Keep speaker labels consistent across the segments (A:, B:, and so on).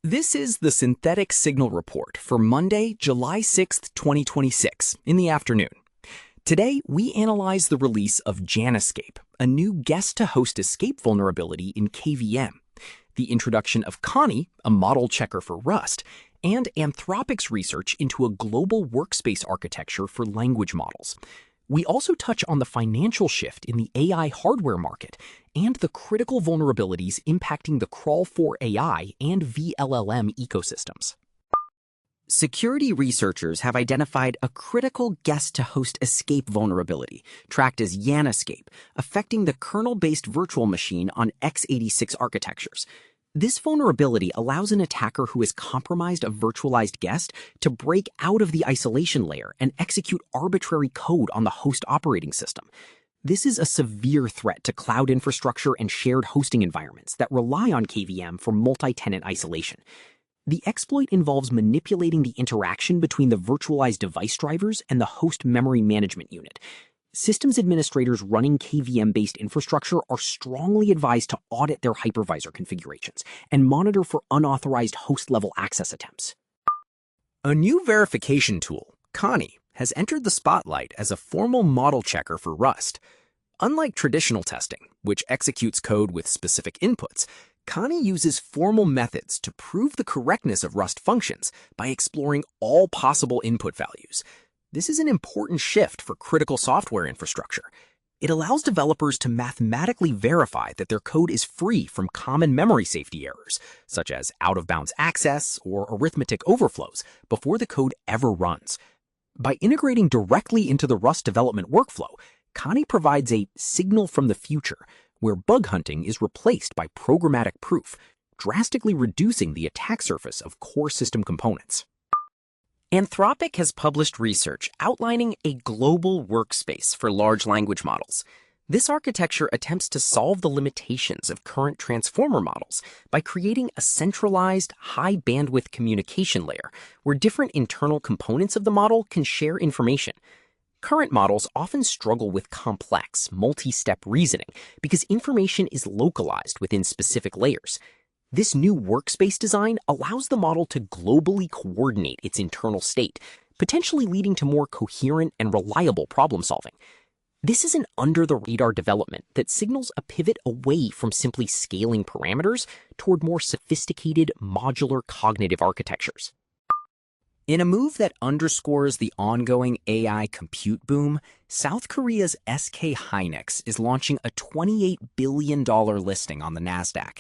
A: This is the Synthetic Signal Report for Monday, July 6th, 2026, in the afternoon. Today, we analyze the release of Januscape, a new guest-to-host escape vulnerability in KVM, the introduction of Kani, a model checker for Rust, and Anthropic's research into a global workspace architecture for language models. We also touch on the financial shift in the AI hardware market and the critical vulnerabilities impacting the Crawl4AI and vLLM ecosystems. Security researchers have identified a critical guest-to-host escape vulnerability, tracked as Januscape, affecting the kernel-based virtual machine on x86 architectures. This vulnerability allows an attacker who has compromised a virtualized guest to break out of the isolation layer and execute arbitrary code on the host operating system. This is a severe threat to cloud infrastructure and shared hosting environments that rely on KVM for multi-tenant isolation. The exploit involves manipulating the interaction between the virtualized device drivers and the host memory management unit. Systems administrators running KVM-based infrastructure are strongly advised to audit their hypervisor configurations and monitor for unauthorized host-level access attempts. A new verification tool, Kani, has entered the spotlight as a formal model checker for Rust. Unlike traditional testing, which executes code with specific inputs, Kani uses formal methods to prove the correctness of Rust functions by exploring all possible input values. This is an important shift for critical software infrastructure. It allows developers to mathematically verify that their code is free from common memory safety errors, such as out-of-bounds access or arithmetic overflows, before the code ever runs. By integrating directly into the Rust development workflow, Kani provides a signal from the future, where bug hunting is replaced by programmatic proof, drastically reducing the attack surface of core system components. Anthropic has published research outlining a global workspace for large language models. This architecture attempts to solve the limitations of current transformer models by creating a centralized, high-bandwidth communication layer where different internal components of the model can share information. Current models often struggle with complex, multi-step reasoning because information is localized within specific layers. This new workspace design allows the model to globally coordinate its internal state, potentially leading to more coherent and reliable problem-solving. This is an under-the-radar development that signals a pivot away from simply scaling parameters toward more sophisticated, modular cognitive architectures. In a move that underscores the ongoing AI compute boom, South Korea's SK Hynix is launching a $28 billion listing on the Nasdaq.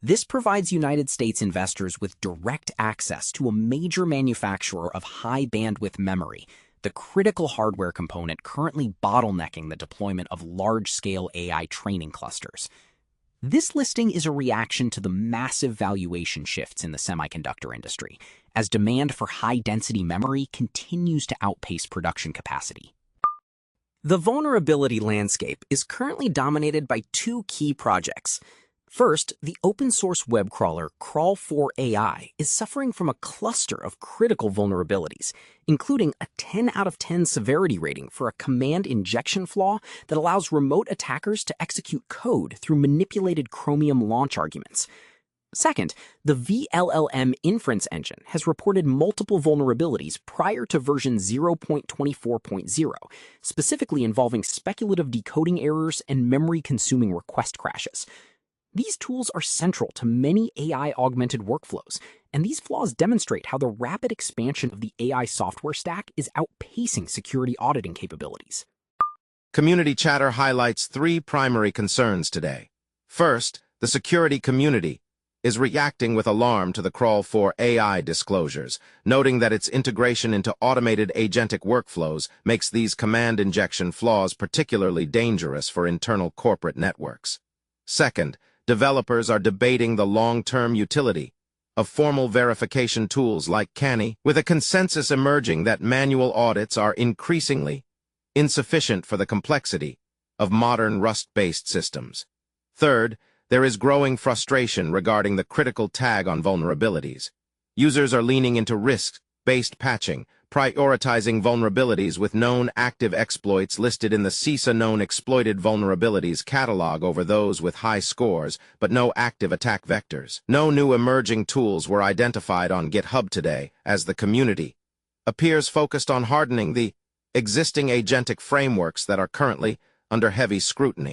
A: This provides United States investors with direct access to a major manufacturer of high-bandwidth memory, the critical hardware component currently bottlenecking the deployment of large-scale AI training clusters. This listing is a reaction to the massive valuation shifts in the semiconductor industry, as demand for high-density memory continues to outpace production capacity. The vulnerability landscape is currently dominated by two key projects. First, the open-source web crawler Crawl4AI is suffering from a cluster of critical vulnerabilities, including a 10 out of 10 severity rating for a command injection flaw that allows remote attackers to execute code through manipulated Chromium launch arguments. Second, the vLLM inference engine has reported multiple vulnerabilities prior to version 0.24.0, specifically involving speculative decoding errors and memory-consuming request crashes. These tools are central to many AI-augmented workflows, and these flaws demonstrate how the rapid expansion of the AI software stack is outpacing security auditing capabilities.
B: Community chatter highlights three primary concerns today. First, the security community is reacting with alarm to the Crawl4AI disclosures, noting that its integration into automated agentic workflows makes these command injection flaws particularly dangerous for internal corporate networks. Second, developers are debating the long-term utility of formal verification tools like Kani, with a consensus emerging that manual audits are increasingly insufficient for the complexity of modern Rust-based systems. Third, there is growing frustration regarding the critical tag on vulnerabilities. Users are leaning into risks based patching, prioritizing vulnerabilities with known active exploits listed in the CISA known exploited vulnerabilities catalog over those with high scores but no active attack vectors. No new emerging tools were identified on GitHub today, as the community appears focused on hardening the existing agentic frameworks that are currently under heavy scrutiny.